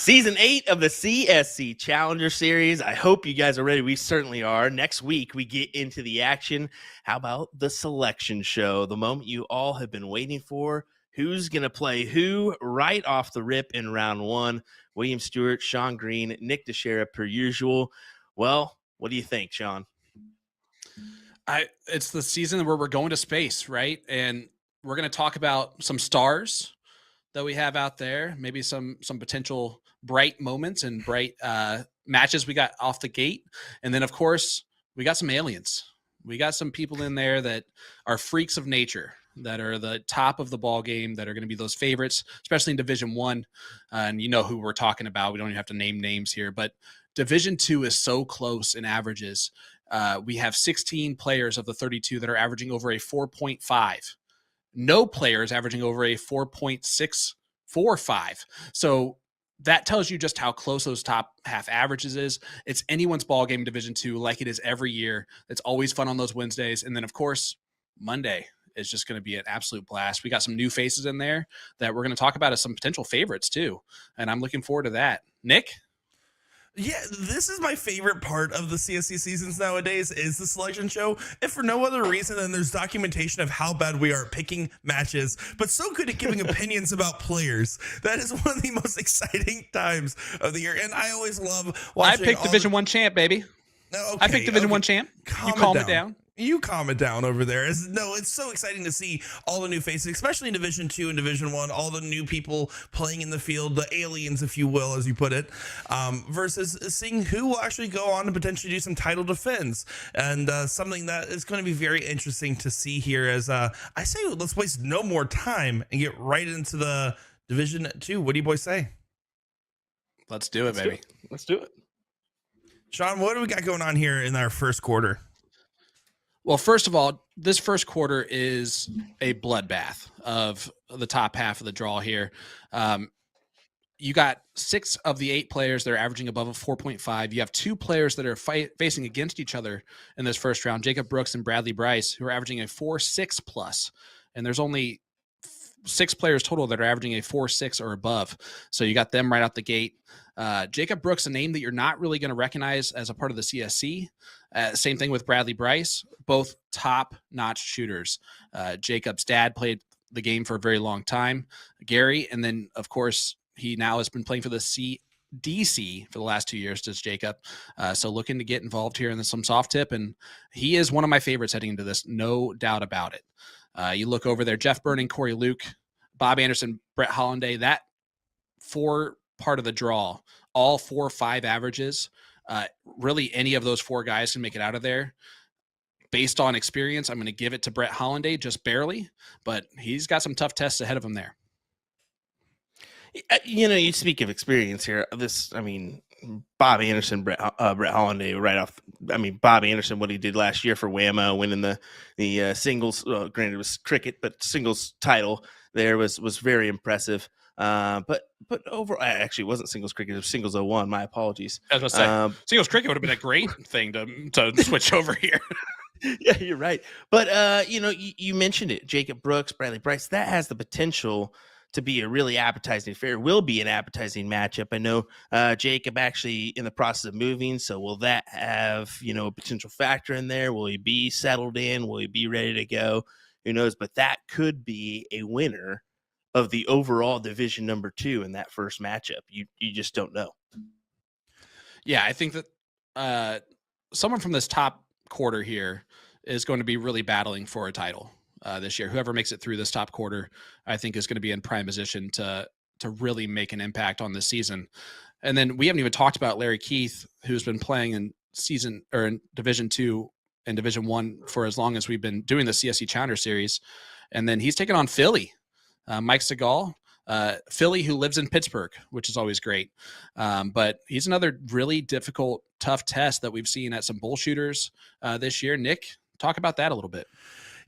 Season 8 of the CSC Challenger Series. I hope you guys are ready. We certainly are. Next week, we get into the action. How about the selection show? The moment you all have been waiting for. Who's going to play who right off the rip in round one? Will Stuart, Sean Green, Nick Dichiria per usual. Well, what do you think, Sean? It's the season where we're going to space, right? And we're going to talk about some stars that we have out there, maybe some potential bright moments and bright matches we got off the gate. And then, of course, we got some aliens. We got some people in there that are freaks of nature, that are the top of the ball game, that are going to be those favorites, especially in Division I. And you know who we're talking about. We don't even have to name names here, but Division II is so close in averages. We have 16 players of the 32 that are averaging over a 4.5. No players averaging over a 4.645. So that tells you just how close those top half averages is. It's anyone's ball game in Division II, like it is every year. It's always fun on those Wednesdays. And then, of course, Monday is just going to be an absolute blast. We got some new faces in there that we're going to talk about as some potential favorites too. And I'm looking forward to that. Nick? Yeah, this is my favorite part of the CSC seasons nowadays is the selection show. If for no other reason than there's documentation of how bad we are at picking matches, but so good at giving opinions about players. That is one of the most exciting times of the year. And I always love watching. I picked Division I champ, baby. Okay, I picked Division I champ. You calm it down. You calm it down over there. It's so exciting to see all the new faces, especially in Division II and Division I, all the new people playing in the field, the aliens, if you will, as you put it, versus seeing who will actually go on to potentially do some title defense. And something that is going to be very interesting to see here as I say, let's waste no more time and get right into the Division II. What do you boys say? Let's do it, baby. Let's do it. Sean, what do we got going on here in our first quarter? Well, first of all, this first quarter is a bloodbath of the top half of the draw here. You got 6 of the 8 players that are averaging above a 4.5. You have 2 players that are facing against each other in this first round, Jacob Brooks and Bradley Bryce, who are averaging a 4.6 plus. And there's only 6 players total that are averaging a 4.6 or above. So you got them right out the gate. Jacob Brooks, a name that you're not really going to recognize as a part of the CSC. Same thing with Bradley Bryce, both top-notch shooters. Jacob's dad played the game for a very long time, Gary, and then, of course, he now has been playing for the CDC for the last 2 years, does Jacob. So looking to get involved here in some soft tip, and he is one of my favorites heading into this, no doubt about it. You look over there, Jeff Burning, Corey Luke, Bob Anderson, Brett Hollanday, that 4 part of the draw, all 4 or 5 averages. Really, any of those 4 guys can make it out of there. Based on experience, I'm going to give it to Brett Hollanday just barely, but he's got some tough tests ahead of him there. You speak of experience here. Bob Anderson, Brett Hollanday, right off. Bob Anderson, what he did last year for Whammo, winning the singles. Granted, it was cricket, but singles title there was very impressive. But overall, actually, it wasn't singles cricket; it was singles 01. My apologies. I was going to say, singles cricket would have been a great thing to switch over here. Yeah, you're right. But you mentioned it, Jacob Brooks, Bradley Bryce. That has the potential to be a really appetizing affair. Will be an appetizing matchup. I know Jacob actually in the process of moving, so will that have a potential factor in there? Will he be settled in? Will he be ready to go? Who knows? But that could be a winner of the overall division number 2 in that first matchup. You just don't know. Yeah, I think that someone from this top quarter here is going to be really battling for a title this year. Whoever makes it through this top quarter, I think, is going to be in prime position to really make an impact on this season. And then we haven't even talked about Larry Keith, who's been playing in Division II and Division I for as long as we've been doing the CSC Challenger Series. And then he's taken on Philly. Mike Segal, Philly, who lives in Pittsburgh, which is always great. But he's another really difficult, tough test that we've seen at some bull shooters this year. Nick, talk about that a little bit.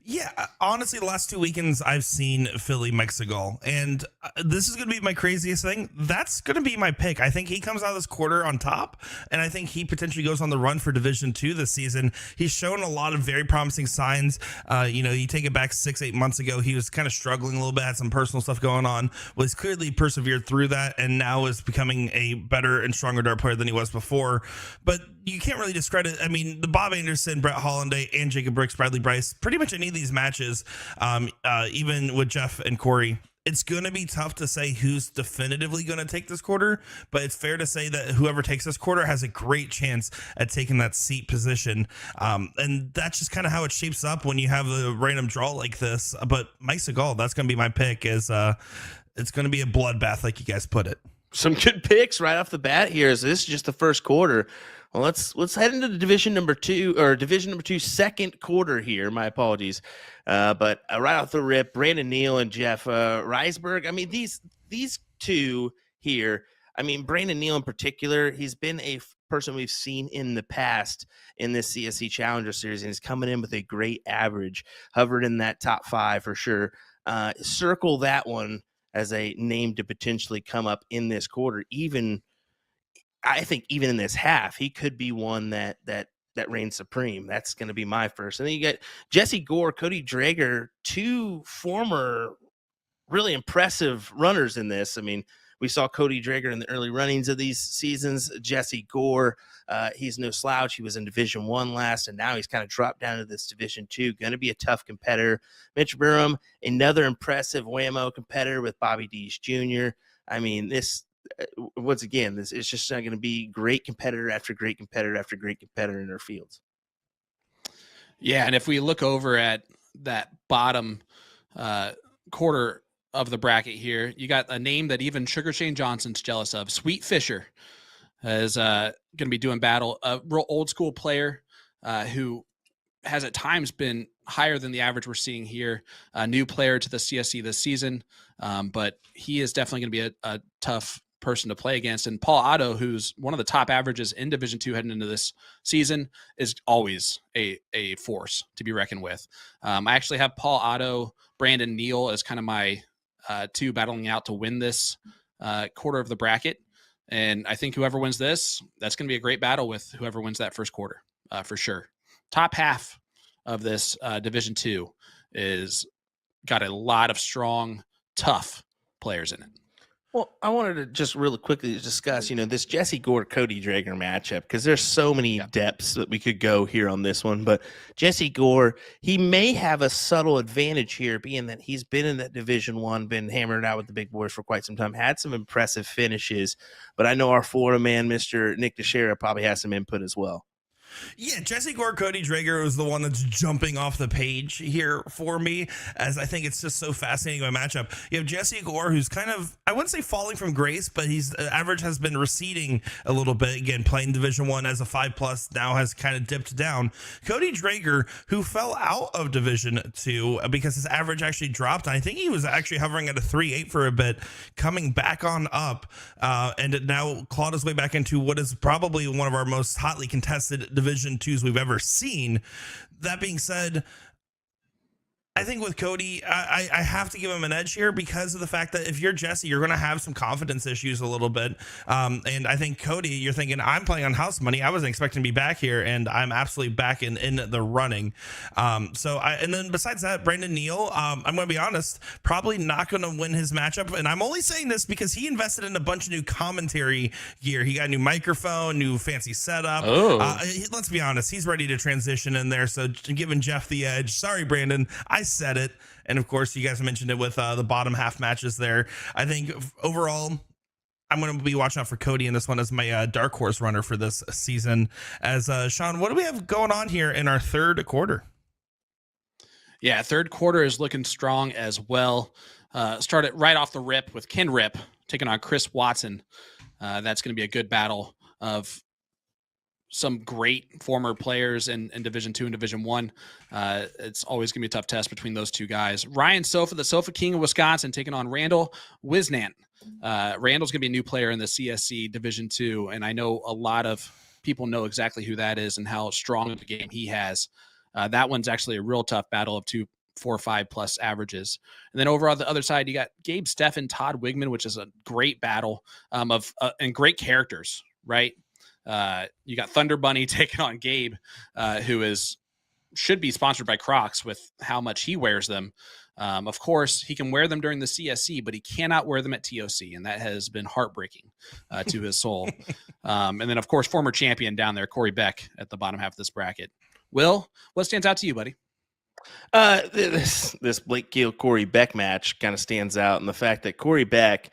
Yeah, honestly, the last 2 weekends I've seen Philly Mike Segal, and this is going to be my craziest thing. That's going to be my pick. I think he comes out of this quarter on top, and I think he potentially goes on the run for Division II this season. He's shown a lot of very promising signs. You take it back 6-8 months ago, he was kind of struggling a little bit, had some personal stuff going on. Well, he's clearly persevered through that, and now is becoming a better and stronger dart player than he was before. But you can't really discredit. I mean, the Bob Anderson, Brett Hollanday, and Jacob Brooks, Bradley Bryce, pretty much any of these matches, even with Jeff and Corey, it's going to be tough to say who's definitively going to take this quarter, but it's fair to say that whoever takes this quarter has a great chance at taking that seat position. And that's just kind of how it shapes up when you have a random draw like this. But Mike Segal, that's going to be my pick. It's going to be a bloodbath, like you guys put it. Some good picks right off the bat here. As this is just the first quarter. Well, let's head into the division number two, second quarter here. My apologies, but right off the rip, Brandon Neal and Jeff Reisberg. I mean, these two here. I mean, Brandon Neal in particular, he's been a person we've seen in the past in this CSC Challenger Series, and he's coming in with a great average, hovered in that top 5 for sure. Circle that one as a name to potentially come up in this quarter. I think even in this half, he could be one that reigns supreme. That's going to be my first. And then you got Jesse Gore, Cody Drager, 2 former really impressive runners in this. I mean, we saw Cody Drager in the early runnings of these seasons. Jesse Gore, he's no slouch. He was in Division I last, and now he's kind of dropped down to this Division II. Going to be a tough competitor. Mitch Burham, another impressive Whammo competitor with Bobby Dees Jr. I mean, once again, this is just not going to be great competitor after great competitor after great competitor in their fields. Yeah, and if we look over at that bottom quarter of the bracket here, you got a name that even Sugar Shane Johnson's jealous of. Sweet Fisher is going to be doing battle. A real old school player who has at times been higher than the average we're seeing here. A new player to the CSC this season, but he is definitely going to be a tough person to play against. And Paul Otto, who's one of the top averages in Division II heading into this season, is always a force to be reckoned with. I actually have Paul Otto, Brandon Neal as kind of my 2 battling out to win this quarter of the bracket. And I think whoever wins this, that's going to be a great battle with whoever wins that first quarter for sure. Top half of this Division II is got a lot of strong, tough players in it. Well, I wanted to just really quickly discuss, this Jesse Gore Cody Drager matchup, because there's so many depths that we could go here on this one. But Jesse Gore, he may have a subtle advantage here, being that he's been in that Division I, been hammered out with the big boys for quite some time, had some impressive finishes. But I know our Florida man, Mr. Nick Dichiria, probably has some input as well. Yeah, Jesse Gore, Cody Drager was the one that's jumping off the page here for me, as I think it's just so fascinating of a matchup. You have Jesse Gore, who's kind of, I wouldn't say falling from grace, but his average has been receding a little bit. Again, playing Division I as a 5+, now has kind of dipped down. Cody Drager, who fell out of Division II because his average actually dropped. I think he was actually hovering at a 3.8 for a bit, coming back on up, and it now clawed his way back into what is probably one of our most hotly contested Division IIs we've ever seen. That being said, I think with Cody, I have to give him an edge here because of the fact that if you're Jesse, you're going to have some confidence issues a little bit. And I think Cody, you're thinking, I'm playing on house money. I wasn't expecting to be back here, and I'm absolutely back in the running. And then besides that, Brandon Neal, I'm going to be honest, probably not going to win his matchup. And I'm only saying this because he invested in a bunch of new commentary gear. He got a new microphone, new fancy setup. Let's be honest, he's ready to transition in there. So giving Jeff the edge. Sorry, Brandon. I said it. And of course, you guys mentioned it with the bottom half matches there. I think overall, I'm going to be watching out for Cody in this one as my dark horse runner for this season. As Sean, what do we have going on here in our third quarter? Yeah, third quarter is looking strong as well. Started right off the rip with Ken Rip taking on Chris Watson. That's going to be a good battle of some great former players in Division II and Division I. It's always going to be a tough test between those two guys. Ryan Sofa, the Sofa King of Wisconsin, taking on Randall Wisnant. Randall's going to be a new player in the CSC Division II, and I know a lot of people know exactly who that is and how strong of a game he has. That one's actually a real tough battle of two 4 or 5 plus averages. And then over on the other side, you got Gabe Steffen, Todd Wigman, which is a great battle and great characters, right? You got Thunder Bunny taking on Gabe, who should be sponsored by Crocs with how much he wears them. Of course, he can wear them during the CSC, but he cannot wear them at TOC, and that has been heartbreaking to his soul. And then, of course, former champion down there, Corey Beck, at the bottom half of this bracket. Will, what stands out to you, buddy? This Blake Gill Corey Beck match kind of stands out, and the fact that Corey Beck,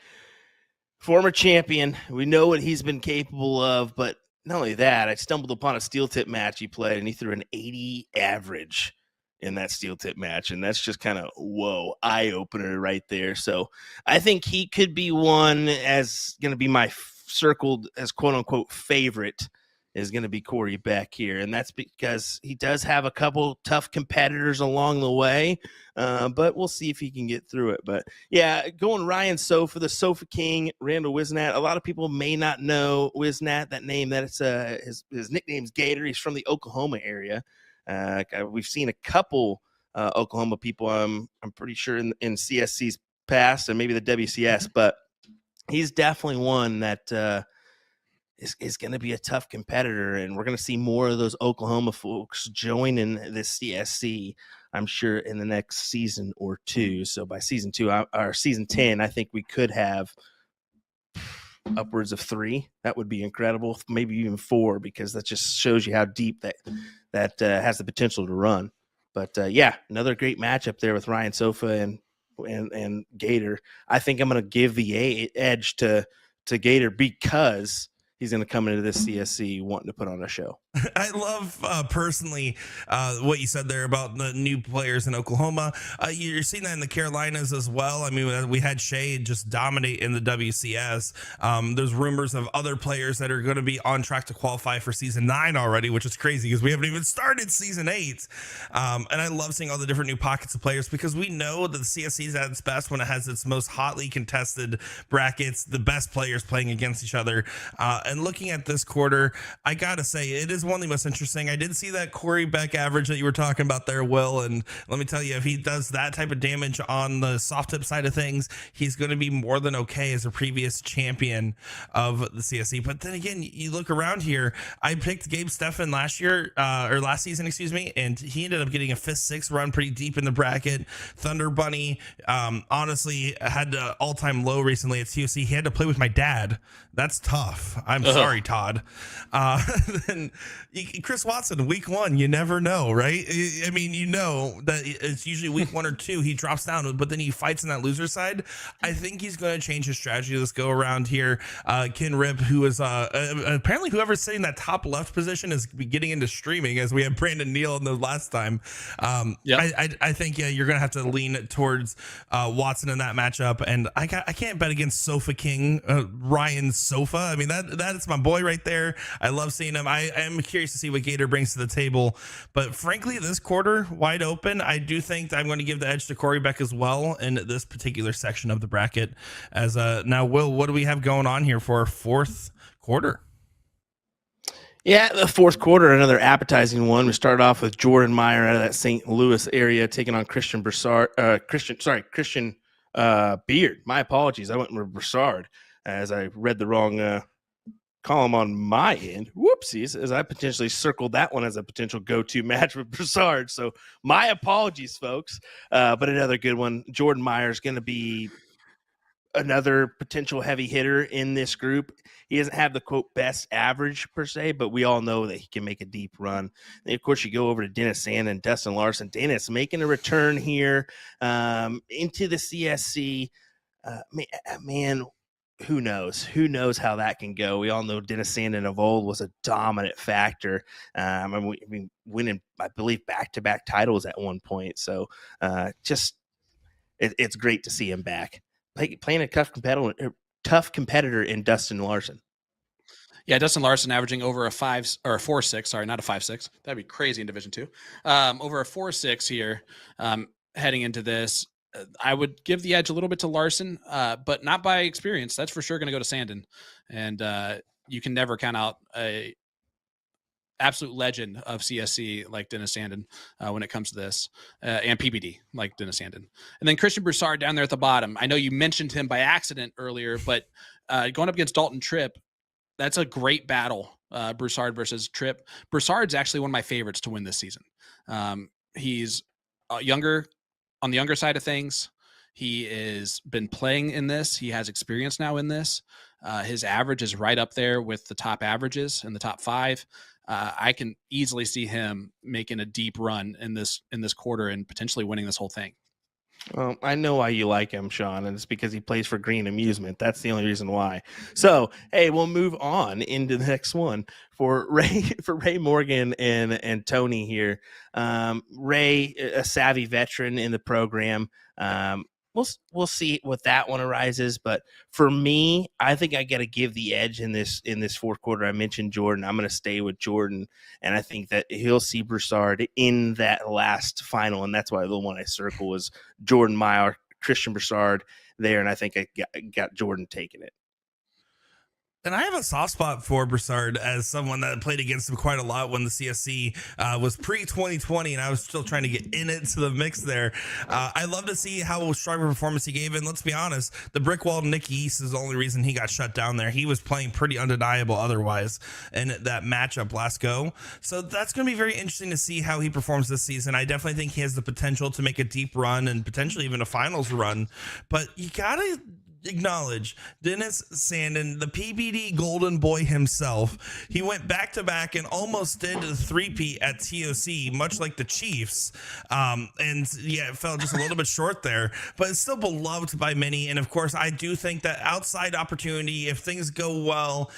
former champion, we know what he's been capable of, but not only that, I stumbled upon a steel tip match he played, and he threw an 80 average in that steel tip match. And that's just kind of, whoa, eye opener right there. So I think he could be one as going to be my circled as quote unquote favorite is going to be Corey Beck here. And that's because he does have a couple tough competitors along the way, but we'll see if he can get through it. But yeah, going Ryan Sofa, the Sofa King, Randall Wisnat. A lot of people may not know Wisnat, that name. That it's his nickname's Gator. He's from the Oklahoma area. We've seen a couple Oklahoma people, I'm pretty sure in CSC's past and maybe the WCS, but he's definitely one that is going to be a tough competitor, and we're going to see more of those Oklahoma folks join in this CSC, I'm sure, in the next season or two. So by season 2 or season 10, I think we could have upwards of 3. That would be incredible, maybe even 4, because that just shows you how deep that has the potential to run. But yeah, another great matchup there with Ryan Sofa and Gator. I think I'm going to give the edge to Gator because he's going to come into this CSC wanting to put on a show. I love personally what you said there about the new players in Oklahoma. You're seeing that in the Carolinas as well. I mean, we had Shea just dominate in the WCS. There's rumors of other players that are going to be on track to qualify for season 9 already, which is crazy because we haven't even started season 8. And I love seeing all the different new pockets of players because we know that the CSC is at its best when it has its most hotly contested brackets, the best players playing against each other. And looking at this quarter, I got to say, it is one of the most interesting. I did see that Corey Beck average that you were talking about there, Will, and let me tell you, if he does that type of damage on the soft tip side of things, he's going to be more than okay as a previous champion of the CSC. But then again, you look around here, I picked Gabe Steffen last season, and he ended up getting a 5th-6th run pretty deep in the bracket. Thunder Bunny honestly had an all-time low recently at TOC. He had to play with my dad. That's tough. I'm sorry, Todd. Then Chris Watson, week 1, you never know, right? I mean, you know that it's usually week 1 or 2 he drops down, but then he fights in that loser side. I think he's going to change his strategy. Let's go around here. Ken Rip, who is apparently whoever's sitting in that top left position is getting into streaming, as we had Brandon Neal in the last time. I think you're going to have to lean towards Watson in that matchup, and I can't bet against Sofa King, Ryan Sofa. I mean, that is my boy right there. I love seeing him. I am curious to see what Gator brings to the table, but frankly, this quarter wide open. I do think that I'm going to give the edge to Corey Beck as well in this particular section of the bracket. As now, Will, what do we have going on here for our 4th quarter? Yeah, the 4th quarter, another appetizing one. We started off with Jordan Meyer out of that St. Louis area taking on Christian Beard. My apologies. I went with Broussard as I read the wrong column on my end. Whoopsies, as I potentially circled that one as a potential go-to match with Broussard. So my apologies, folks. But another good one. Jordan Meyer is going to be another potential heavy hitter in this group. He doesn't have the quote best average per se, but we all know that he can make a deep run. And of course, you go over to Dennis Sand and Dustin Larson. Dennis making a return here into the CSC. Man, who knows? Who knows how that can go? We all know Dennis Sandin of old was a dominant factor. Winning, I believe, back-to-back titles at one point. So it's great to see him back. Playing a tough competitor in Dustin Larson. Yeah, Dustin Larson averaging over a 5 or a 4.6. Sorry, not a 5.6. That'd be crazy in Division 2. Over a 4.6 here, heading into this. I would give the edge a little bit to Larson, but not by experience. That's for sure going to go to Sandin, and you can never count out a absolute legend of CSC like Dennis Sandin when it comes to this, and PBD like Dennis Sandin. And then Christian Broussard down there at the bottom. I know you mentioned him by accident earlier, but going up against Dalton Tripp, that's a great battle. Broussard versus Tripp. Broussard's actually one of my favorites to win this season. He's younger, on the younger side of things. He has been playing in this. He has experience now in this. His average is right up there with the top averages in the top 5. I can easily see him making a deep run in this quarter and potentially winning this whole thing. Well, I know why you like him, Sean, and it's because he plays for Green Amusement. That's the only reason why. So, hey, we'll move on into the next one for Ray Morgan and Tony here. Ray, a savvy veteran in the program. We'll see what that one arises, but for me, I think I got to give the edge in this fourth quarter. I mentioned Jordan. I'm going to stay with Jordan, and I think that he'll see Broussard in that last final, and that's why the one I circle was Jordan Meyer, Christian Broussard there, and I think I got Jordan taking it. And I have a soft spot for Broussard as someone that played against him quite a lot when the CSC was pre-2020, and I was still trying to get in it to the mix there. I love to see how strong a performance he gave, and let's be honest, the brick wall Nick East is the only reason he got shut down there. He was playing pretty undeniable otherwise in that matchup last go. So that's going to be very interesting to see how he performs this season. I definitely think he has the potential to make a deep run and potentially even a finals run, but you got to acknowledge Dennis Sandin, the PBD golden boy himself. He went back to back and almost did the three-peat at TOC, much like the Chiefs. And yeah, it fell just a little bit short there, but it's still beloved by many. And of course, I do think that outside opportunity, if things go well,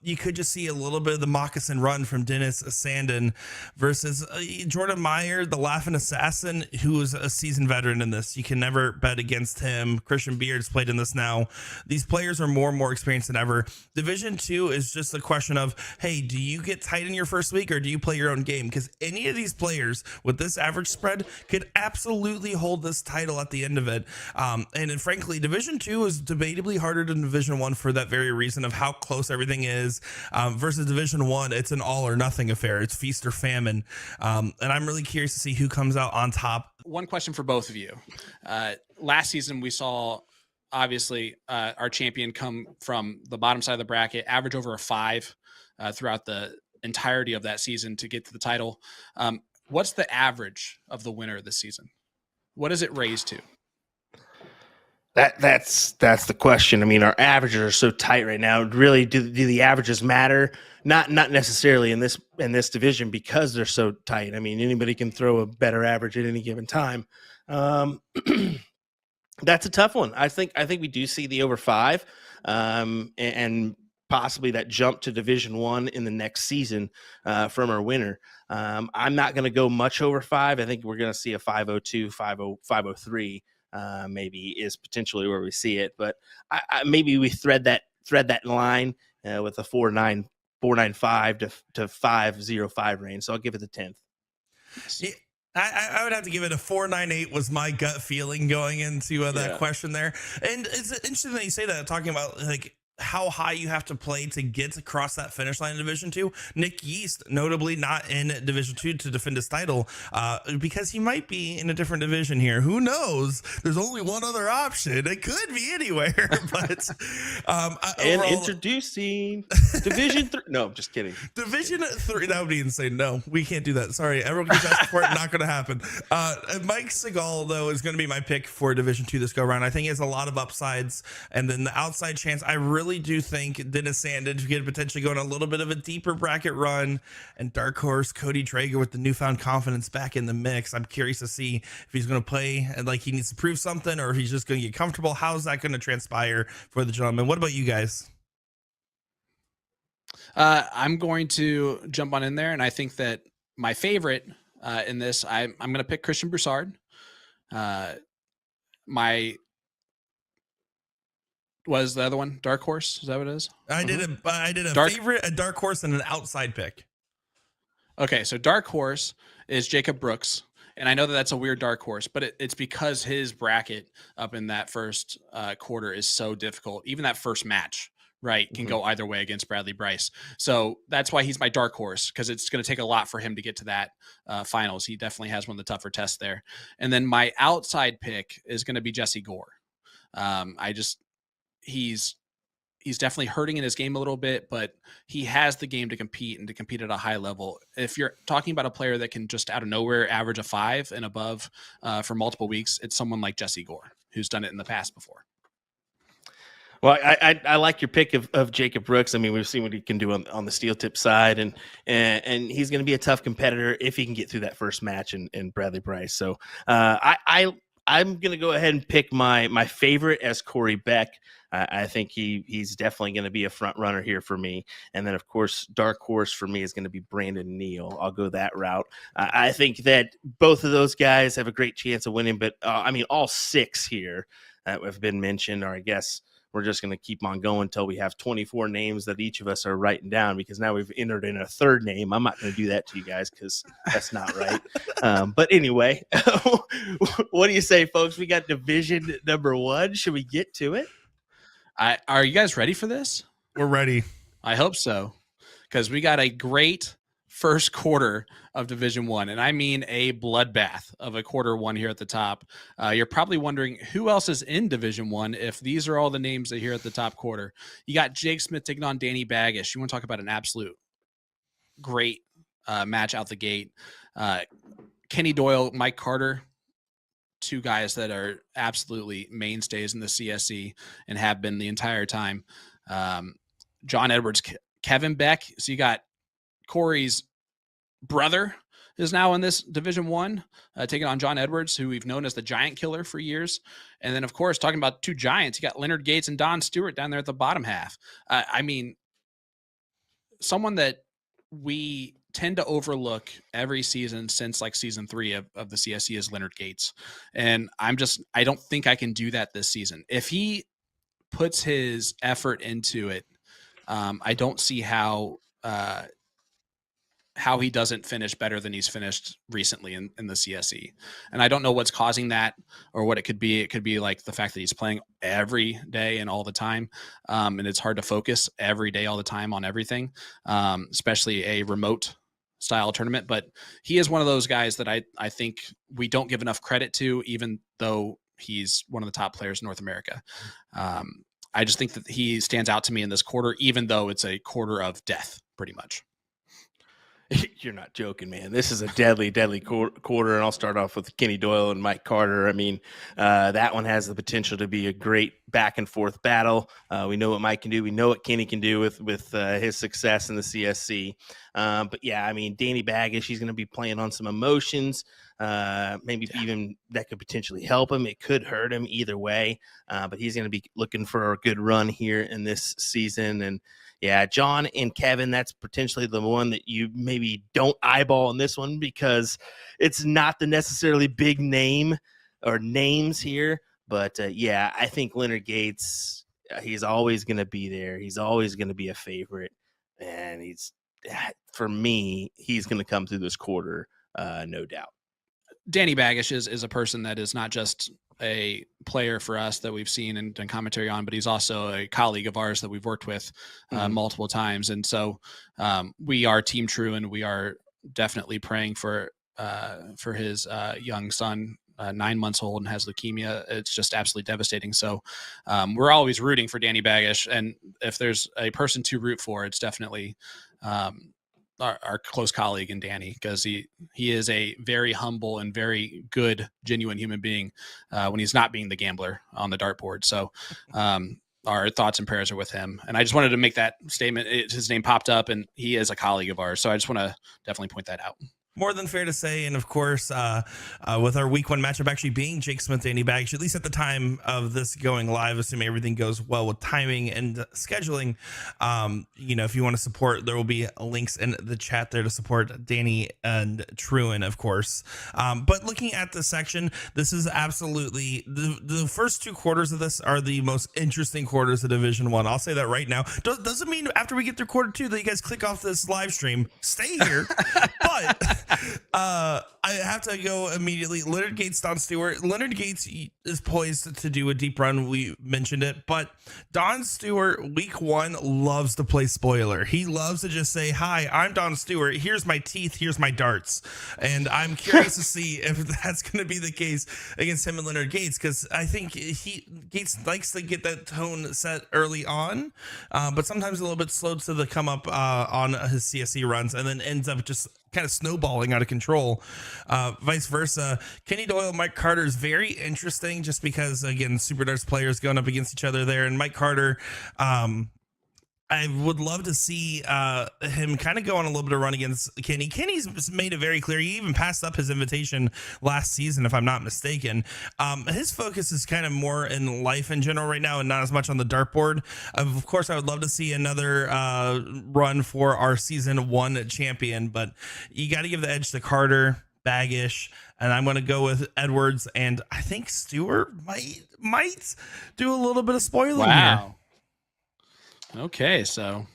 you could just see a little bit of the moccasin run from Dennis Sandin versus Jordan Meyer, the laughing assassin, who is a seasoned veteran in this. You can never bet against him. Christian Beard's played in this now. These players are more and more experienced than ever. Division 2 is just a question of, hey, do you get tight in your first week or do you play your own game? Because any of these players with this average spread could absolutely hold this title at the end of it. And frankly, Division 2 is debatably harder than Division 1 for that very reason of how close everything is. Versus Division 1, it's an all or nothing affair. It's feast or famine. And I'm really curious to see who comes out on top. One question for both of you. Last season, we saw obviously our champion come from the bottom side of the bracket, average over a 5 throughout the entirety of that season to get to the title. What's the average of the winner this season? What does it raise to? That's the question. I mean, our averages are so tight right now. Really, do the averages matter? Not necessarily in this division because they're so tight. I mean, anybody can throw a better average at any given time. That's a tough one. I think we do see the over 5, and possibly that jump to Division 1 in the next season from our winner. I'm not going to go much over 5. I think we're going to see a 502, 503. Maybe is potentially where we see it, but maybe we thread that line with a 495 to 505 range. So I'll give it the 10th. Yeah. I would have to give it a 498 was my gut feeling going into that question there. And it's interesting that you say that, talking about like how high you have to play to get across that finish line in Division 2. Nick Yeast, notably not in Division 2 to defend his title, because he might be in a different division here. Who knows? There's only one other option. It could be anywhere. But and overall, introducing Division 3. No, I'm just kidding. Division 3. That would be insane. No, we can't do that. Sorry. Everyone keeps asking for it. Not going to happen. Mike Segal, though, is going to be my pick for Division 2 this go around. I think he has a lot of upsides. And then the outside chance, I really do think Dennis Sandin could potentially go on a little bit of a deeper bracket run, and dark horse Cody Traeger with the newfound confidence back in the mix. I'm curious to see if he's going to play and like he needs to prove something, or if he's just going to get comfortable. How's that going to transpire for the gentleman? What about you guys? I'm going to jump on in there, and I think that my favorite in this, I'm going to pick Christian Broussard. Was the other one Dark Horse? Is that what it is? I did a favorite, a dark horse, and an outside pick. Okay, so Dark Horse is Jacob Brooks, and I know that that's a weird dark horse, but it's because his bracket up in that first quarter is so difficult. Even that first match, right, can go either way against Bradley Bryce. So that's why he's my dark horse, because it's going to take a lot for him to get to that finals. He definitely has one of the tougher tests there. And then my outside pick is going to be Jesse Gore. He's definitely hurting in his game a little bit, but he has the game to compete and to compete at a high level. If you're talking about a player that can just out of nowhere average a 5 and above for multiple weeks, it's someone like Jesse Gore, who's done it in the past before. Well, I like your pick of Jacob Brooks. I mean, we've seen what he can do on the steel tip side, and he's going to be a tough competitor if he can get through that first match in Bradley Bryce. So I'm going to go ahead and pick my favorite as Corey Beck. I think he's definitely going to be a front runner here for me. And then, of course, dark horse for me is going to be Brandon Neal. I'll go that route. I think that both of those guys have a great chance of winning, but I mean, all 6 here that have been mentioned, or I guess we're just going to keep on going until we have 24 names that each of us are writing down, because now we've entered in a third name. I'm not going to do that to you guys because that's not right. But anyway, what do you say, folks? We got division number 1. Should we get to it? Are you guys ready for this? We're ready. I hope so, because we got a great first quarter of Division 1, and I mean a bloodbath of a quarter 1 here at the top. You're probably wondering who else is in Division 1 if these are all the names that are here at the top quarter. You got Jake Smith taking on Danny Baggish. You want to talk about an absolute great match out the gate. Kenny Doyle, Mike Carter, 2 guys that are absolutely mainstays in the CSC and have been the entire time. John Edwards, Kevin Beck. So you got Corey's brother is now in this Division 1, taking on John Edwards, who we've known as the Giant Killer for years. And then, of course, talking about 2 giants, you got Leonard Gates and Don Stewart down there at the bottom half. I mean, someone that we tend to overlook every season since like season 3 of the CSC is Leonard Gates. And I don't think I can do that this season. If he puts his effort into it, I don't see how he doesn't finish better than he's finished recently in the CSE. And I don't know what's causing that or what it could be. It could be like the fact that he's playing every day and all the time. And it's hard to focus every day, all the time on everything, especially a remote style tournament. But he is one of those guys that I think we don't give enough credit to, even though he's one of the top players in North America. I just think that he stands out to me in this quarter, even though it's a quarter of death pretty much. You're not joking, man. This is a deadly quarter, and I'll start off with Kenny Doyle and Mike Carter. I mean, that one has the potential to be a great back-and-forth battle. We know what Mike can do. We know what Kenny can do with his success in the CSC. But, yeah, I mean, Danny Baggish, he's going to be playing on some emotions. Maybe even that could potentially help him. It could hurt him either way. But he's going to be looking for a good run here in this season. And, yeah, John and Kevin, that's potentially the one that you maybe don't eyeball in this one because it's not the necessarily big name or names here. But, yeah, I think Leonard Gates, he's always going to be there. He's always going to be a favorite. And for me, he's going to come through this quarter, no doubt. Danny Baggish is a person that is not just a player for us that we've seen and done commentary on, but he's also a colleague of ours that we've worked with multiple times. And so we are Team True, and we are definitely praying for his young son, 9 months old and has leukemia. It's just absolutely devastating. So we're always rooting for Danny Baggish. And if there's a person to root for, it's definitely our close colleague in Danny, because he is a very humble and very good, genuine human being when he's not being the gambler on the dartboard. So our thoughts and prayers are with him. And I just wanted to make that statement. His name popped up, and he is a colleague of ours. So I just want to definitely point that out. More than fair to say. And of course, with our week 1 matchup actually being Jake Smith, Danny Baggish, at least at the time of this going live, assuming everything goes well with timing and scheduling, if you want to support, there will be links in the chat there to support Danny and Truin, of course. But looking at the section, this is absolutely the first 2 quarters of this are the most interesting quarters of Division 1. I'll say that right now. Doesn't mean after we get through quarter 2 that you guys click off this live stream. Stay here. But I have to go immediately. Leonard Gates, Don Stewart. Leonard Gates is poised to do a deep run. We mentioned it, but Don Stewart, week 1, loves to play spoiler. He loves to just say, "Hi, I'm Don Stewart. Here's my teeth. Here's my darts." And I'm curious to see if that's going to be the case against him and Leonard Gates, because I think Gates likes to get that tone set early on, but sometimes a little bit slow to the come up on his CSC runs, and then ends up just kind of snowballing out of control. Vice versa. Kenny Doyle, Mike Carter is very interesting, just because, again, Super Darts players going up against each other there. And Mike Carter, I would love to see him kind of go on a little bit of run against Kenny. Kenny's made it very clear. He even passed up his invitation last season, if I'm not mistaken. His focus is kind of more in life in general right now and not as much on the dartboard. Of course, I would love to see another run for our season 1 champion, but you got to give the edge to Carter, Baggish, and I'm going to go with Edwards, and I think Stewart might do a little bit of spoiling here. Okay, so,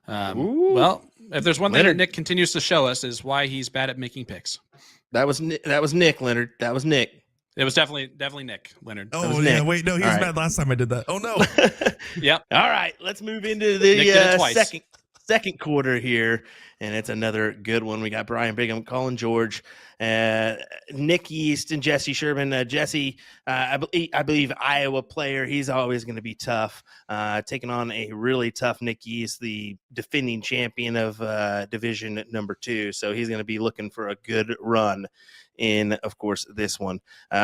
well, if there's one thing that Nick continues to show us is why he's bad at making picks. That was Nick, Leonard. That was Nick. It was definitely Nick, Leonard. Oh, yeah, wait, no, he was bad last time I did that. Oh, no. Yep. All right, let's move into the second quarter here, and it's another good one. We got Brian Bigham, Colin George, Nick East, and Jesse Sherman. Jesse, I believe Iowa player. He's always going to be tough, taking on a really tough Nick East, the defending champion of Division number 2. So he's going to be looking for a good run in, of course, this one.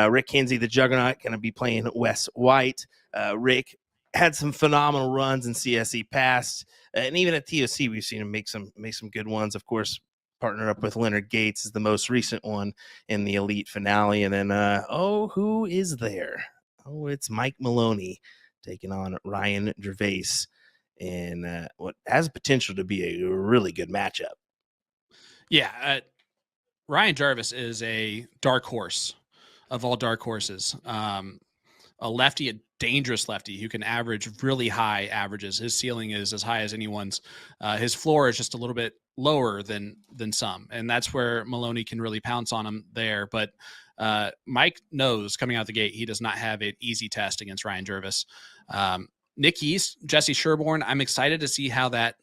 Rick Kinsey, the Juggernaut, going to be playing Wes White. Rick had some phenomenal runs in CSC past, and even at TOC we've seen him make some good ones. Of course, partner up with Leonard Gates is the most recent one in the elite finale. And then who is there? Oh, it's Mike Maloney taking on Ryan Gervais, and what has potential to be a really good matchup. Yeah, Ryan Jarvis is a dark horse of all dark horses. A lefty, a dangerous lefty who can average really high averages. His ceiling is as high as anyone's. His floor is just a little bit lower than some, and that's where Maloney can really pounce on him there. But Mike knows coming out the gate he does not have an easy test against Ryan Jarvis. Nick East, Jesse Sherborne, I'm excited to see how that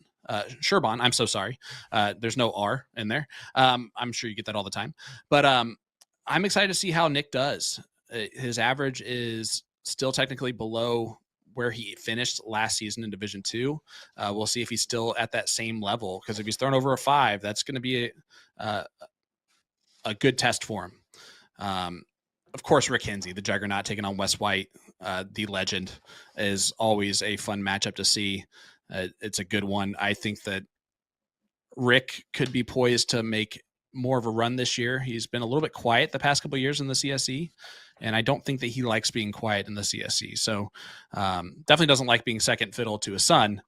Sherborne, I'm so sorry. There's no R in there. I'm sure you get that all the time. But I'm excited to see how Nick does. His average is still technically below where he finished last season in Division 2. We'll see if he's still at that same level, because if he's thrown over a 5, that's going to be a good test for him. Of course, Rick Kinsey, the Juggernaut, taking on Wes White, the legend, is always a fun matchup to see. It's a good one. I think that Rick could be poised to make more of a run this year. He's been a little bit quiet the past couple of years in the CSC, and I don't think that he likes being quiet in the CSC. So definitely doesn't like being second fiddle to his son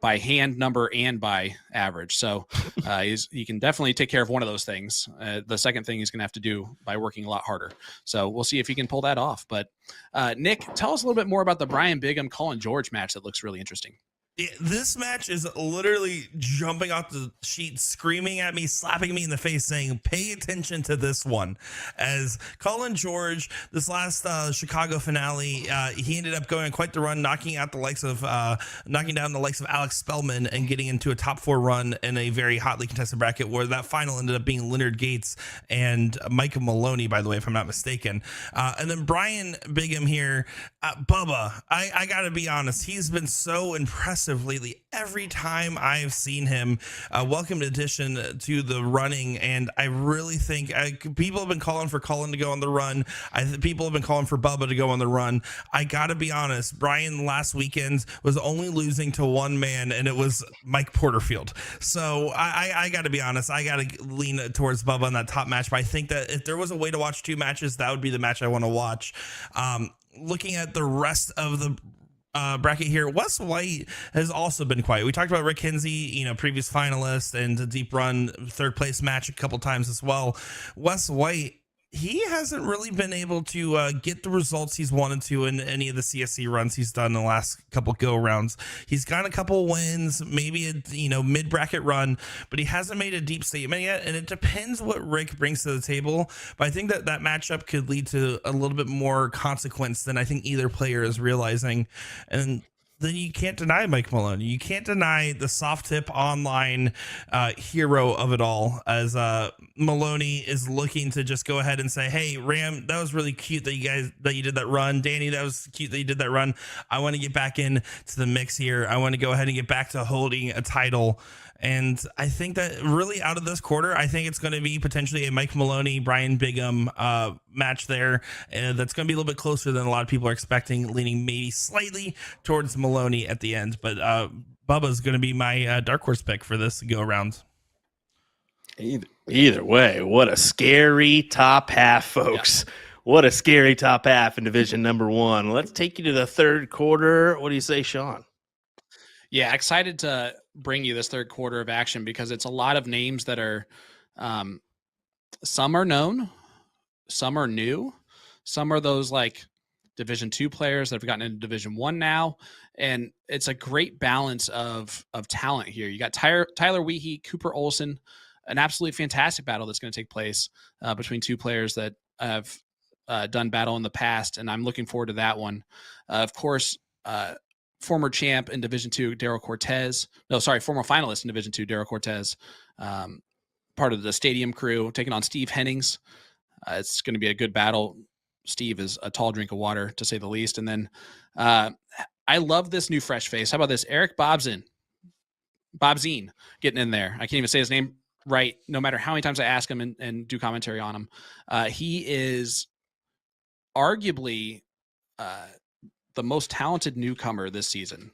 by hand, number, and by average. So he can definitely take care of one of those things. The second thing he's going to have to do by working a lot harder. So we'll see if he can pull that off. But Nick, tell us a little bit more about the Brian Bigham, Colin George match that looks really interesting. Yeah, this match is literally jumping off the sheet, screaming at me, slapping me in the face, saying, pay attention to this one. As Colin George, this last Chicago finale, he ended up going quite the run, knocking down the likes of Alex Spellman and getting into a top 4 run in a very hotly contested bracket, where that final ended up being Leonard Gates and Micah Maloney, by the way, if I'm not mistaken. And then Brian Bigham here, Bubba, I got to be honest, he's been so impressive lately. Every time I've seen him, welcome addition to the running, and I really think people have been calling for Colin to go on the run. People have been calling for Bubba to go on the run. I gotta be honest, Brian last weekend was only losing to one man, and it was Mike Porterfield. So I gotta be honest, I gotta lean towards Bubba in that top match, but I think that if there was a way to watch 2 matches, that would be the match I want to watch. Looking at the rest of the bracket here, Wes White has also been quiet. We talked about Rick Kinsey, previous finalist and a deep run 3rd place match a couple times as well. Wes White, he hasn't really been able to get the results he's wanted to in any of the CSC runs he's done in the last couple go rounds. He's got a couple wins, maybe a mid bracket run, but he hasn't made a deep statement yet. And it depends what Rick brings to the table. But I think that matchup could lead to a little bit more consequence than I think either player is realizing. And then you can't deny Mike Maloney. You can't deny the soft tip online hero of it all, as Maloney is looking to just go ahead and say, hey, Ram, that was really cute that you did that run. Danny, that was cute that you did that run. I want to get back into the mix here. I want to go ahead and get back to holding a title. And I think that really out of this quarter, I think it's going to be potentially a Mike Maloney, Brian Bigham match there. That's going to be a little bit closer than a lot of people are expecting, leaning maybe slightly towards Maloney at the end. But Bubba's going to be my dark horse pick for this go around. Either way, what a scary top half, folks. Yeah. What a scary top half in division number 1. Let's take you to the third quarter. What do you say, Sean? Yeah, excited to bring you this third quarter of action because it's a lot of names that are some are known, some are new, some are those like Division 2 players that have gotten into Division 1 now, and it's a great balance of talent here. You got Tyler Weehee, Cooper Olson, an absolutely fantastic battle that's going to take place between two players that have done battle in the past, and I'm looking forward to that one. Of course, former champ in Division 2, former finalist in Division 2, Daryl Cortez, part of the Stadium crew, taking on Steve Hennings. It's going to be a good battle. Steve is a tall drink of water, to say the least. And then I love this new fresh face. How about this? Eric Bobzien getting in there. I can't even say his name right, no matter how many times I ask him and do commentary on him. He is arguably the most talented newcomer this season.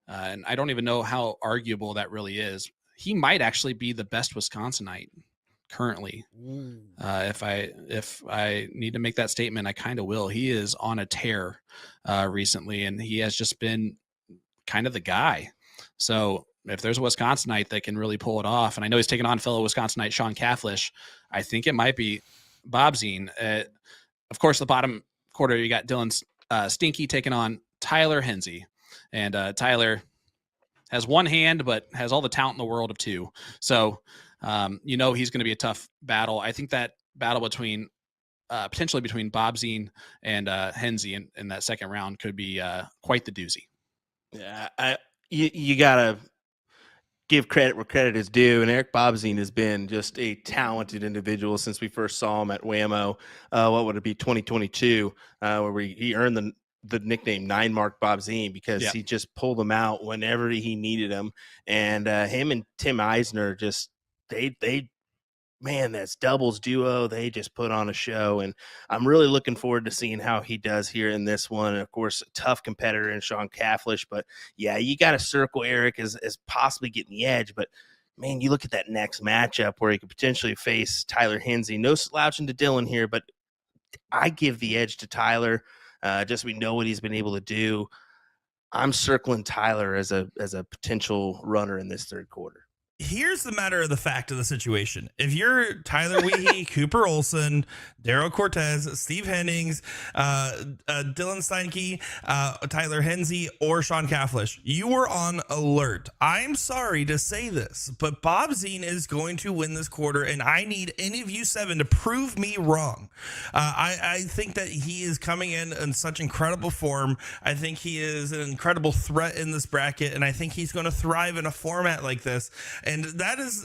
And I don't even know how arguable that really is. He might actually be the best Wisconsinite currently. If I need to make that statement, I kind of will. He is on a tear recently, and he has just been kind of the guy. So if there's a Wisconsinite that can really pull it off, and I know he's taking on fellow Wisconsinite Sean Cafflish, I think it might be Bobzien. Of course, the bottom quarter, you got Dylan Stinky taking on Tyler Hensey. And Tyler has one hand, but has all the talent in the world of two. So, he's going to be a tough battle. I think that battle between potentially between Bobzien and Hensey in that second round could be quite the doozy. Yeah, you got to give credit where credit is due. And Eric Bobzien has been just a talented individual since we first saw him at Whammo. What would it be, 2022, where he earned the nickname 9 Mark Bobzien because he just pulled him out whenever he needed him. And him and Tim Eisner just that's doubles duo. They just put on a show, and I'm really looking forward to seeing how he does here in this one. And of course, a tough competitor in Sean Cafflish, but yeah, you got to circle Eric as possibly getting the edge. But man, you look at that next matchup where he could potentially face Tyler Hensey. No slouching to Dylan here, but I give the edge to Tyler. Just we know what he's been able to do. I'm circling Tyler as a potential runner in this third quarter. Here's the matter of the fact of the situation. If you're Tyler Weehee, Cooper Olson, Daryl Cortez, Steve Hennings, Dylan Steinke, Tyler Hensey, or Sean Cafflish, you are on alert. I'm sorry to say this, but Bobzien is going to win this quarter, and I need any of you 7 to prove me wrong. I think that he is coming in such incredible form. I think he is an incredible threat in this bracket, and I think he's going to thrive in a format like this. And that is,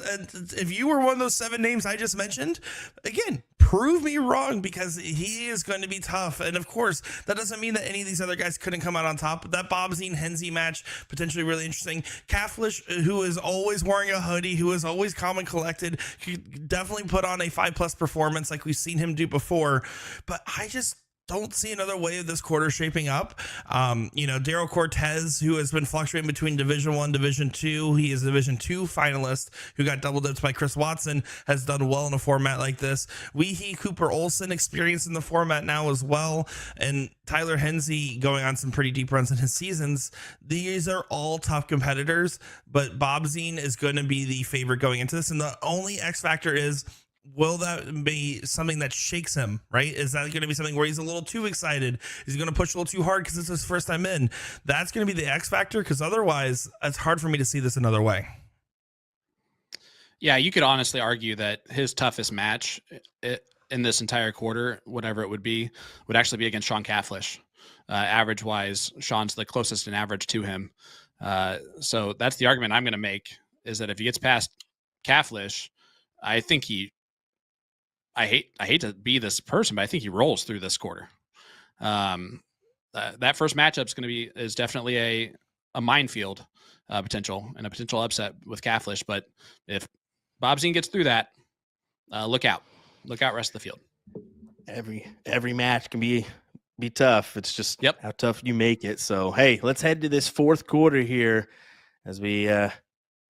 if you were one of those 7 names I just mentioned, again, prove me wrong, because he is going to be tough. And of course, that doesn't mean that any of these other guys couldn't come out on top. That Bobzien Hensey match, potentially really interesting. Cafflish, who is always wearing a hoodie, who is always calm and collected, could definitely put on a 5+ performance like we've seen him do before. But I just don't see another way of this quarter shaping up. Daryl Cortez, who has been fluctuating between Division 1, Division 2. He is a Division 2 finalist who got double dipped by Chris Watson, has done well in a format like this. Weehee, Cooper Olson, experienced in the format now as well. And Tyler Hensey going on some pretty deep runs in his seasons. These are all tough competitors, but Bobzien is going to be the favorite going into this. And the only X factor is will that be something that shakes him, right? Is that going to be something where he's a little too excited? Is he going to push a little too hard because it's his first time in? That's going to be the X factor, because otherwise it's hard for me to see this another way. Yeah, you could honestly argue that his toughest match in this entire quarter, whatever it would actually be against Sean Cafflish. Average-wise, Sean's the closest in average to him. So that's the argument I'm going to make, is that if he gets past Cafflish, I think I hate to be this person, but I think he rolls through this quarter. That first matchup is definitely a minefield potential and a potential upset with Cafflish. But if Bob Zine gets through that, look out rest of the field. Every match can be tough. It's just how tough you make it. So, hey, let's head to this fourth quarter here as we have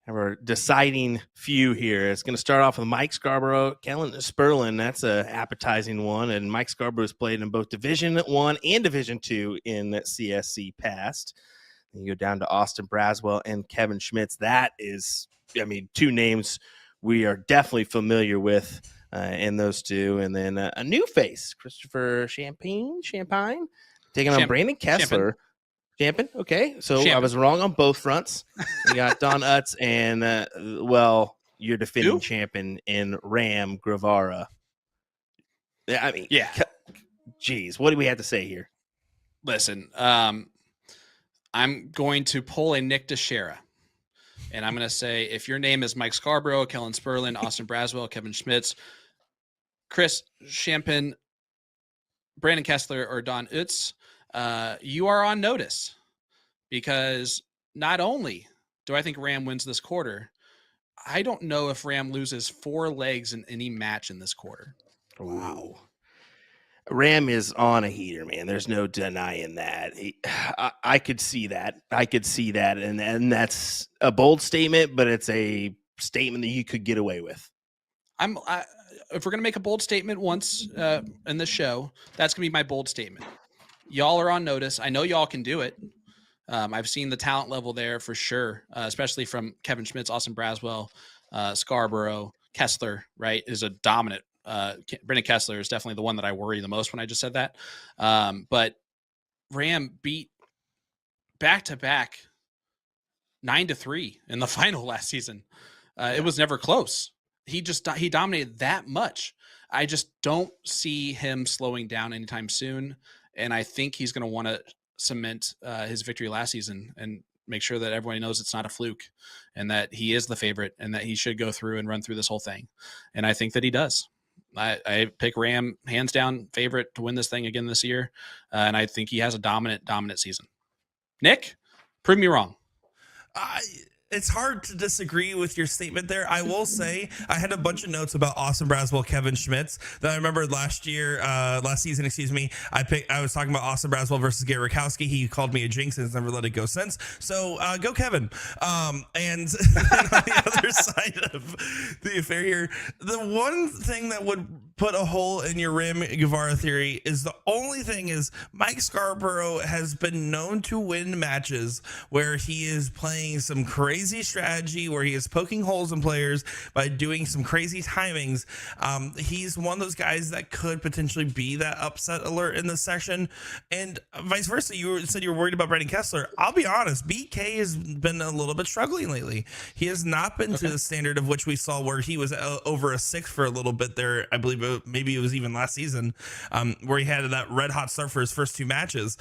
our deciding few here. It's going to start off with Mike Scarborough, Kellen Sperlin. That's a appetizing one. And Mike Scarborough's played in both Division I and Division II in CSC past. Then you go down to Austin Braswell and Kevin Schmitz. That is, two names we are definitely familiar with in those two. And then a new face, Christopher Champagne, taking on Brandon Kessler. Champion. Okay. So I was wrong on both fronts. You got Don Utz and, your defending champion in Ram Guevara. Geez, what do we have to say here? Listen, I'm going to pull a Nick Dichiria. And I'm going to say, if your name is Mike Scarborough, Kellen Sperlin, Austin Braswell, Kevin Schmitz, Chris Champin, Brandon Kessler, or Don Utz, you are on notice, because not only do I think Ram wins this quarter, I don't know if Ram loses 4 legs in any match in this quarter. Wow. Ram is on a heater, man. There's no denying that. I could see that. And that's a bold statement, but it's a statement that you could get away with. If we're going to make a bold statement once in the show, that's going to be my bold statement. Y'all are on notice. I know y'all can do it. I've seen the talent level there for sure, especially from Kevin Schmitz, Austin Braswell, Scarborough, Kessler, right, is a dominant. Brendan Kessler is definitely the one that I worry the most when I just said that. But Ram beat back-to-back 9-3 in the final last season. It was never close. He dominated that much. I just don't see him slowing down anytime soon. And I think he's going to want to cement his victory last season and make sure that everybody knows it's not a fluke and that he is the favorite and that he should go through and run through this whole thing. And I think that he does. I pick Ram hands down favorite to win this thing again this year. And I think he has a dominant season. Nick, prove me wrong. It's hard to disagree with your statement there. I will say I had a bunch of notes about Austin Braswell, Kevin Schmitz that I remember last season, I was talking about Austin Braswell versus Garrett Rakowski. He called me a jinx and has never let it go since. So go Kevin. And on the other side of the affair here, the one thing that would put a hole in your Ram Guevara theory is Mike Scarborough has been known to win matches where he is playing some crazy strategy, where he is poking holes in players by doing some crazy timings. He's one of those guys that could potentially be that upset alert in this session, and vice versa. You said you were worried about Brandon Kessler. I'll be honest, BK has been a little bit struggling lately. He has not been to the standard of which we saw where he was over a 6 for a little bit there. I believe maybe it was even last season, where he had that red hot start for his first 2 matches.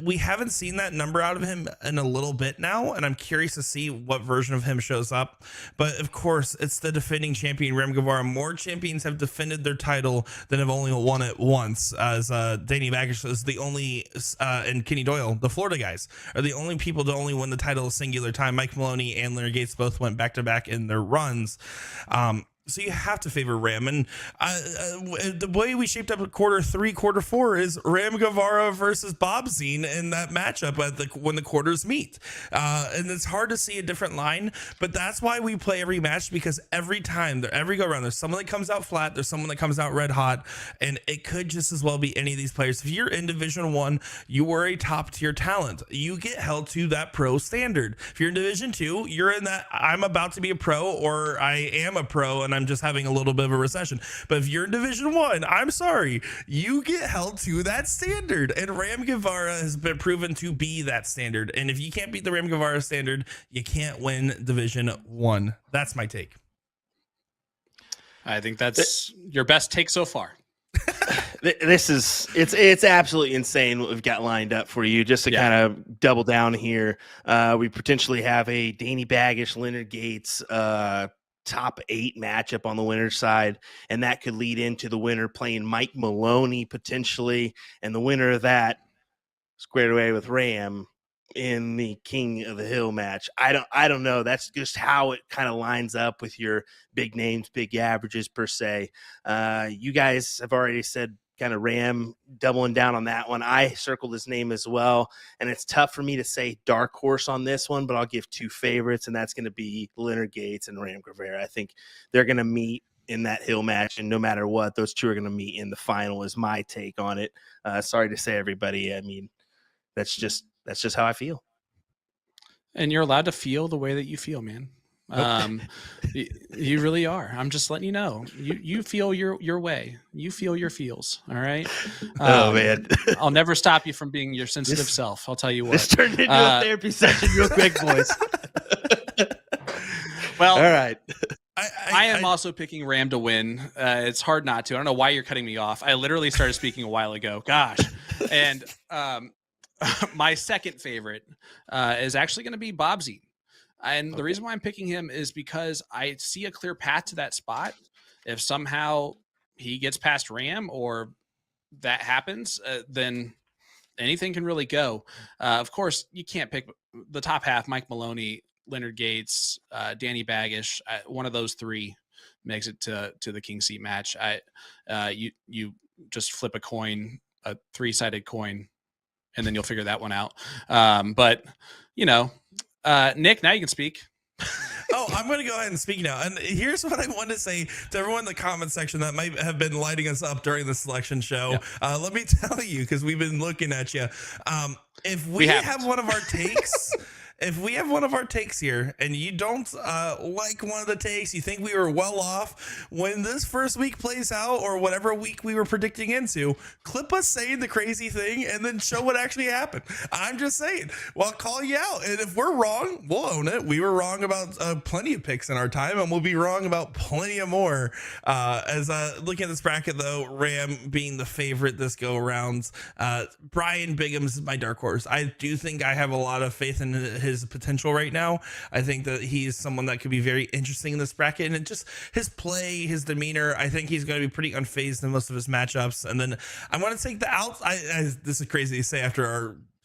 We haven't seen that number out of him in a little bit now, and I'm curious to see what version of him shows up. But of course, it's the defending champion Ram Guevara. More champions have defended their title than have only won it once, as Danny Bagish is the only, and Kenny Doyle, the Florida guys, are the only people to only win the title a singular time. Mike Maloney and Leonard Gates both went back-to-back in their runs. So you have to favor Ram. And the way we shaped up quarter 3, quarter 4 is Ram Guevara versus Bob Zine in that matchup when the quarters meet. And it's hard to see a different line, but that's why we play every match, because every go around, there's someone that comes out flat, there's someone that comes out red hot, and it could just as well be any of these players. If you're in Division 1, you are a top tier talent. You get held to that pro standard. If you're in Division 2, you're in that I'm about to be a pro, or I am a pro and I'm just having a little bit of a recession. But if you're in Division 1, I'm sorry, you get held to that standard. And Ram Guevara has been proven to be that standard. And if you can't beat the Ram Guevara standard, you can't win Division 1. That's my take. I think that's your best take so far. This is it's absolutely insane what we've got lined up for you. Just to kind of double down here, we potentially have a Danny Baggish, Leonard Gates top 8 matchup on the winner's side, and that could lead into the winner playing Mike Maloney potentially, and the winner of that squared away with Ram in the King of the Hill match. I don't know. That's just how it kind of lines up with your big names, big averages per se. You guys have already said kind of Ram doubling down on that one. I circled his name as well, and it's tough for me to say dark horse on this one, but I'll give 2 favorites, and that's going to be Leonard Gates and Ram Guevara. I think they're going to meet in that Hill match, and no matter what, those 2 are going to meet in the final is my take on it. Sorry to say, everybody. I mean, that's just how I feel. And you're allowed to feel the way that you feel, man. You really are. I'm just letting you know. You feel your way. You feel your feels. All right. Oh man, I'll never stop you from being your sensitive self. I'll tell you what. This turned into a therapy session real quick, boys. Well, all right. I am also picking Ram to win. It's hard not to. I don't know why you're cutting me off. I literally started speaking a while ago. Gosh. And my second favorite is actually going to be Bobsy. And the reason why I'm picking him is because I see a clear path to that spot. If somehow he gets past Ram or that happens, then anything can really go. Of course, you can't pick the top half, Mike Maloney, Leonard Gates, Danny Baggish. One of those 3 makes it to the King Seat match. You just flip a coin, a 3-sided coin, and then you'll figure that one out. But, you know, Nick, now you can speak. Oh, I'm going to go ahead and speak now. And here's what I want to say to everyone in the comment section that might have been lighting us up during the selection show. Yeah. Let me tell you, because we've been looking at you. If we have one of our takes... If we have one of our takes here and you don't like one of the takes, you think we were well off, when this first week plays out or whatever week we were predicting into, clip us saying the crazy thing and then show what actually happened. I'm just saying, well, I'll call you out. And if we're wrong, we'll own it. We were wrong about plenty of picks in our time, and we'll be wrong about plenty of more. As looking at this bracket, though, Ram being the favorite this go around, Brian Bigham's my dark horse. I do think I have a lot of faith in his potential right now. I think that he's someone that could be very interesting in this bracket, and just his play, his demeanor, I think he's going to be pretty unfazed in most of his matchups. And then I want to take the out. This is crazy to say after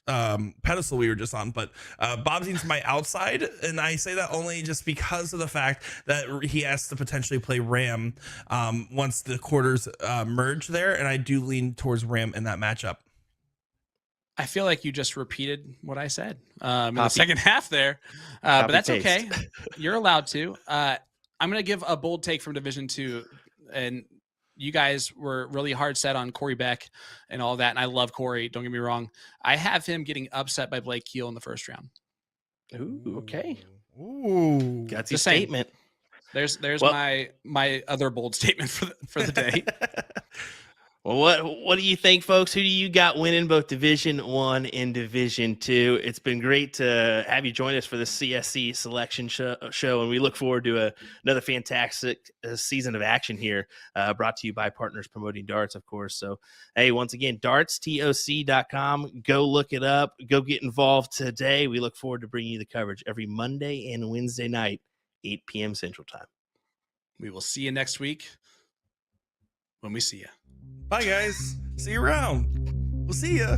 our pedestal we were just on, but Bobsy's my outside, and I say that only just because of the fact that he has to potentially play Ram once the quarters merge there, and I do lean towards Ram in that matchup. I feel like you just repeated what I said in the second half there, but that's okay. You're allowed to. I'm going to give a bold take from Division 2, and you guys were really hard set on Corey Beck and all that, and I love Corey. Don't get me wrong. I have him getting upset by Blake Keel in the first round. Ooh, okay. Ooh, got the statement. There's my other bold statement for the day. Well, what do you think, folks? Who do you got winning both Division 1 and Division 2? It's been great to have you join us for the CSC selection show, and we look forward to another fantastic season of action here, brought to you by Partners Promoting Darts, of course. So, hey, once again, dartstoc.com. Go look it up. Go get involved today. We look forward to bringing you the coverage every Monday and Wednesday night, 8 p.m. Central Time. We will see you next week when we see you. Bye, guys. See you around. We'll see ya.